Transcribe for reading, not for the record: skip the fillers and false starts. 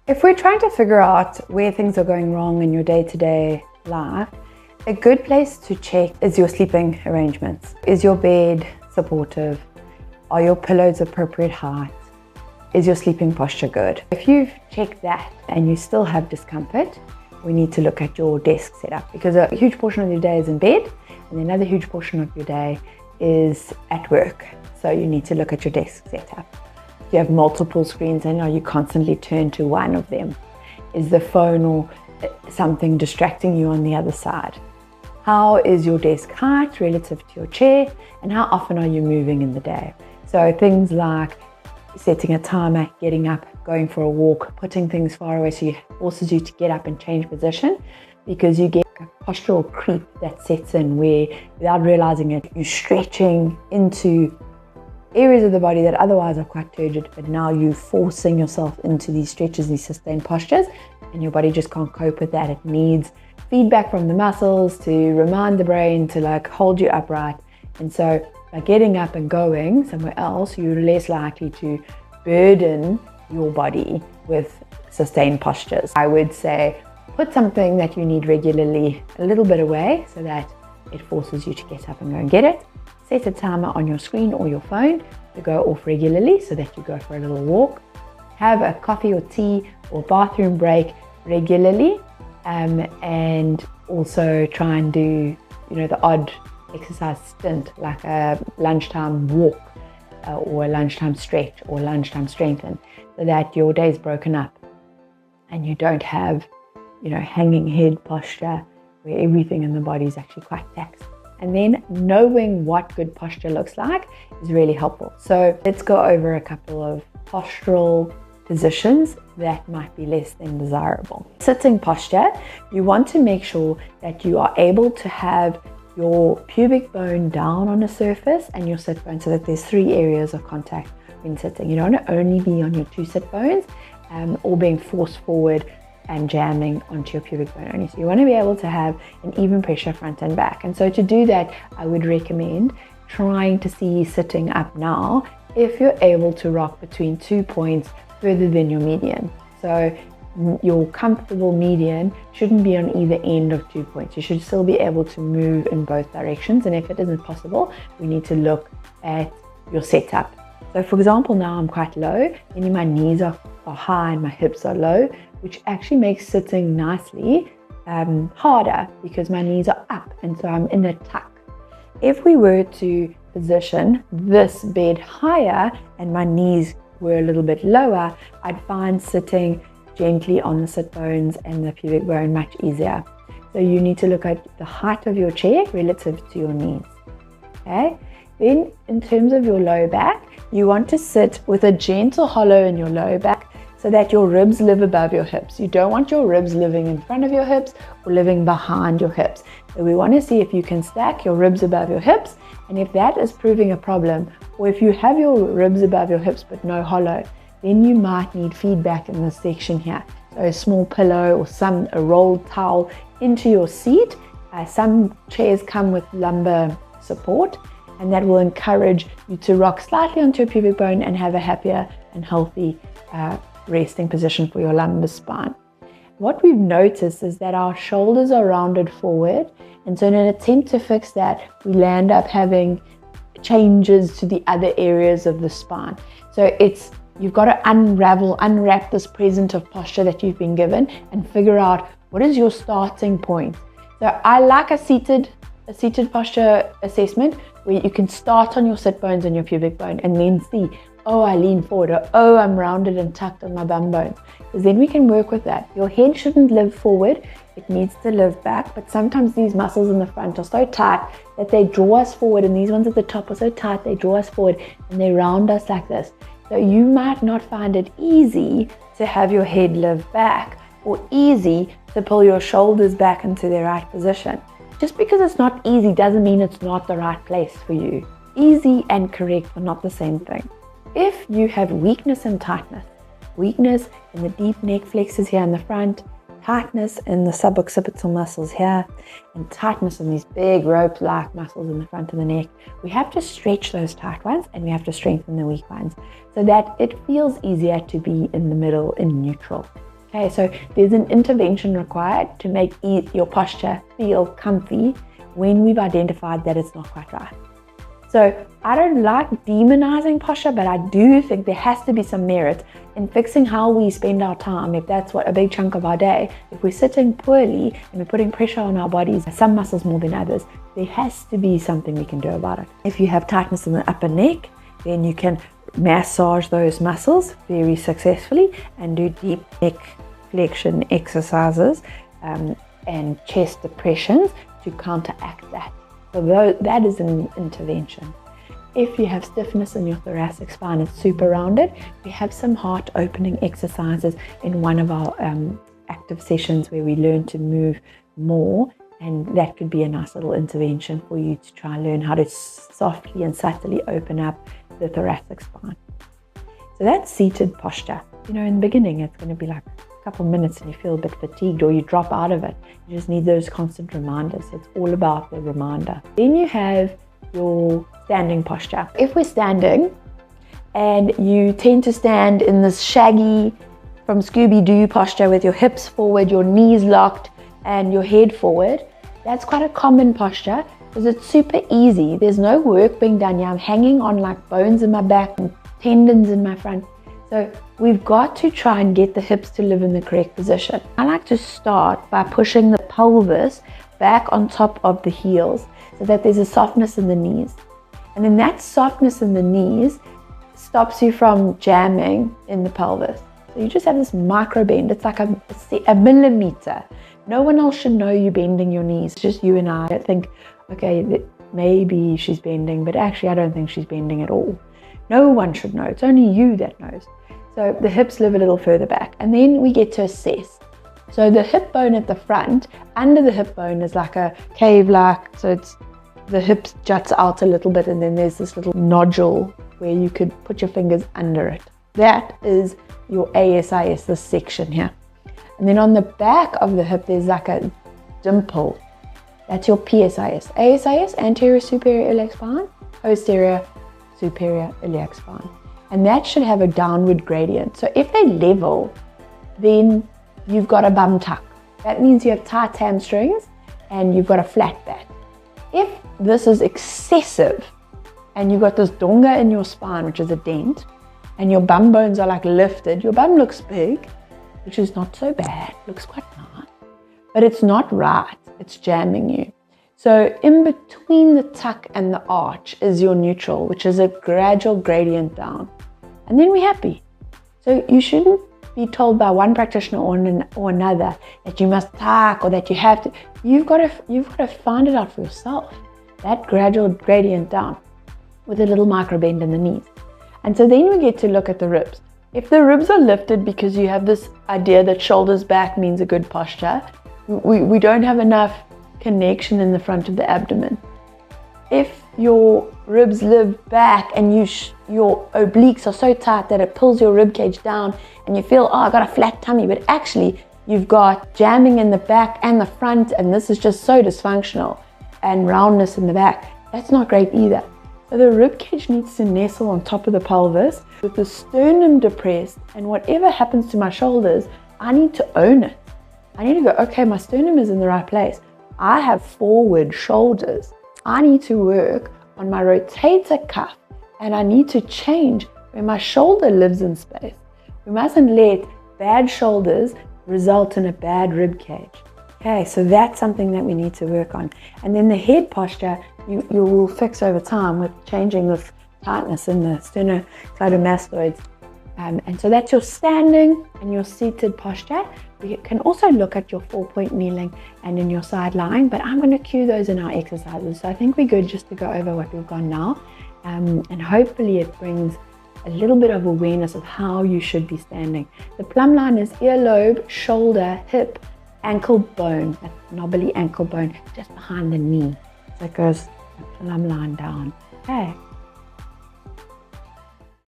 If we're trying to figure out where things are going wrong in your day-to-day life, a good place to check is your sleeping arrangements. Is your bed supportive? Are your pillows appropriate height? Is your sleeping posture good? If you've checked that and you still have discomfort, we need to look at your desk setup, because a huge portion of your day is in bed and another huge portion of your day is at work. So you need to look at your desk setup. Do you have multiple screens and are you constantly turned to one of them? Is the phone or something distracting you on the other side? How is your desk height relative to your chair, and how often are you moving in the day? So things like setting a timer, getting up, going for a walk, putting things far away so it forces you to get up and change position, because you get a postural creep that sets in where, without realizing it, you're stretching into areas of the body that otherwise are quite turgid, but now you're forcing yourself into these stretches, these sustained postures, and your body just can't cope with that. It needs feedback from the muscles to remind the brain to like hold you upright. And so by getting up and going somewhere else, you're less likely to burden your body with sustained postures. I would say put something that you need regularly a little bit away so that it forces you to get up and go and get it. Set a timer on your screen or your phone to go off regularly so that you go for a little walk. Have a coffee or tea or bathroom break regularly, and also try and do, the odd exercise stint like a lunchtime walk or a lunchtime stretch or lunchtime strengthen, so that your day is broken up and you don't have, hanging head posture where everything in the body is actually quite taxed. And then knowing what good posture looks like is really helpful. So let's go over a couple of postural positions that might be less than desirable. Sitting posture, you want to make sure that you are able to have your pubic bone down on a surface and your sit bone, so that there's 3 areas of contact when sitting. You don't want to only be on your 2 sit bones or being forced forward and jamming onto your pubic bone only. So you want to be able to have an even pressure front and back. And so to do that, I would recommend trying to see sitting up now if you're able to rock between 2 points further than your median. So your comfortable median shouldn't be on either end of 2 points. You should still be able to move in both directions. And if it isn't possible, we need to look at your setup. So for example, now I'm quite low, meaning my knees are high and my hips are low, which actually makes sitting nicely harder because my knees are up and so I'm in a tuck. If we were to position this bed higher and my knees were a little bit lower, I'd find sitting gently on the sit bones and the pubic bone much easier. So you need to look at the height of your chair relative to your knees. Okay. Then in terms of your low back, you want to sit with a gentle hollow in your low back so that your ribs live above your hips. You don't want your ribs living in front of your hips or living behind your hips. So we want to see if you can stack your ribs above your hips, and if that is proving a problem, or if you have your ribs above your hips but no hollow, then you might need feedback in this section here. So a small pillow or a rolled towel into your seat. Some chairs come with lumbar support, and that will encourage you to rock slightly onto your pubic bone and have a happier and healthy resting position for your lumbar spine. What we've noticed is that our shoulders are rounded forward, and so in an attempt to fix that, we land up having changes to the other areas of the spine. So you've got to unwrap this present of posture that you've been given and figure out what is your starting point. So I like a seated posture assessment where you can start on your sit bones and your pubic bone and then see, oh, I lean forward, or oh, I'm rounded and tucked on my bum bones. Because then we can work with that. Your head shouldn't live forward, it needs to live back, but sometimes these muscles in the front are so tight that they draw us forward, and these ones at the top are so tight they draw us forward and they round us like this. So you might not find it easy to have your head live back or easy to pull your shoulders back into the right position. Just because it's not easy doesn't mean it's not the right place for you. Easy and correct are not the same thing. If you have weakness and tightness, weakness in the deep neck flexors here in the front, tightness in the suboccipital muscles here, and tightness in these big rope-like muscles in the front of the neck, we have to stretch those tight ones and we have to strengthen the weak ones so that it feels easier to be in the middle, in neutral. Okay, so there's an intervention required to make your posture feel comfy when we've identified that it's not quite right. So I don't like demonizing posture, but I do think there has to be some merit in fixing how we spend our time. If that's what a big chunk of our day, if we're sitting poorly and we're putting pressure on our bodies, some muscles more than others, there has to be something we can do about it. If you have tightness in the upper neck, then you can massage those muscles very successfully and do deep neck flexion exercises and chest depressions to counteract that. So that is an intervention. If you have stiffness in your thoracic spine, it's super rounded, we have some heart opening exercises in one of our active sessions where we learn to move more, and that could be a nice little intervention for you to try and learn how to softly and subtly open up the thoracic spine. So that's seated posture. You know, in the beginning, it's going to be like a couple minutes and you feel a bit fatigued or you drop out of it. You just need those constant reminders. It's all about the reminder. Then you have your standing posture. If we're standing and you tend to stand in this Shaggy from Scooby-Doo posture with your hips forward, your knees locked and your head forward, that's quite a common posture because it's super easy. There's no work being done here. I'm hanging on like bones in my back and tendons in my front. So we've got to try and get the hips to live in the correct position. I like to start by pushing the pelvis back on top of the heels so that there's a softness in the knees. And then that softness in the knees stops you from jamming in the pelvis. So you just have this micro bend. It's like a millimeter. No one else should know you're bending your knees. It's just you and I. I think, okay, maybe she's bending, but actually I don't think she's bending at all. No one should know. It's only you that knows. So the hips live a little further back. And then we get to assess. So the hip bone at the front, under the hip bone is like a cave-like. So it's the hips juts out a little bit and then there's this little nodule where you could put your fingers under it. That is your ASIS, this section here. And then on the back of the hip, there's like a dimple. That's your PSIS. ASIS, anterior superior iliac spine, posterior superior iliac spine. And that should have a downward gradient. So if they level, then you've got a bum tuck. That means you have tight hamstrings and you've got a flat back. If this is excessive and you've got this donga in your spine, which is a dent, and your bum bones are like lifted, your bum looks big, which is not so bad, looks quite nice, but it's not right, it's jamming you. So in between the tuck and the arch is your neutral, which is a gradual gradient down. And then we're happy. So you shouldn't be told by one practitioner or another that you must tuck or that you have to. You've got to find it out for yourself. That gradual gradient down with a little micro bend in the knees. And so then we get to look at the ribs. If the ribs are lifted because you have this idea that shoulders back means a good posture, we don't have enough connection in the front of the abdomen. If your ribs live back and your obliques are so tight that it pulls your rib cage down and you feel, oh, I got a flat tummy, but actually you've got jamming in the back and the front and this is just so dysfunctional, and roundness in the back, that's not great either. So the rib cage needs to nestle on top of the pelvis with the sternum depressed, and whatever happens to my shoulders, I need to own it. I need to go, okay, my sternum is in the right place. I have forward shoulders. I need to work on my rotator cuff and I need to change where my shoulder lives in space. We mustn't let bad shoulders result in a bad rib cage. Okay, so that's something that we need to work on. And then the head posture, you will fix over time with changing this tightness in the sternocleidomastoids. And so that's your standing and your seated posture. You can also look at your 4-point kneeling and in your side lying, but I'm going to cue those in our exercises. So I think we're good just to go over what we've gone now. And hopefully it brings a little bit of awareness of how you should be standing. The plumb line is earlobe, shoulder, hip, ankle bone, that knobbly ankle bone just behind the knee. So it goes plumb line down. Okay.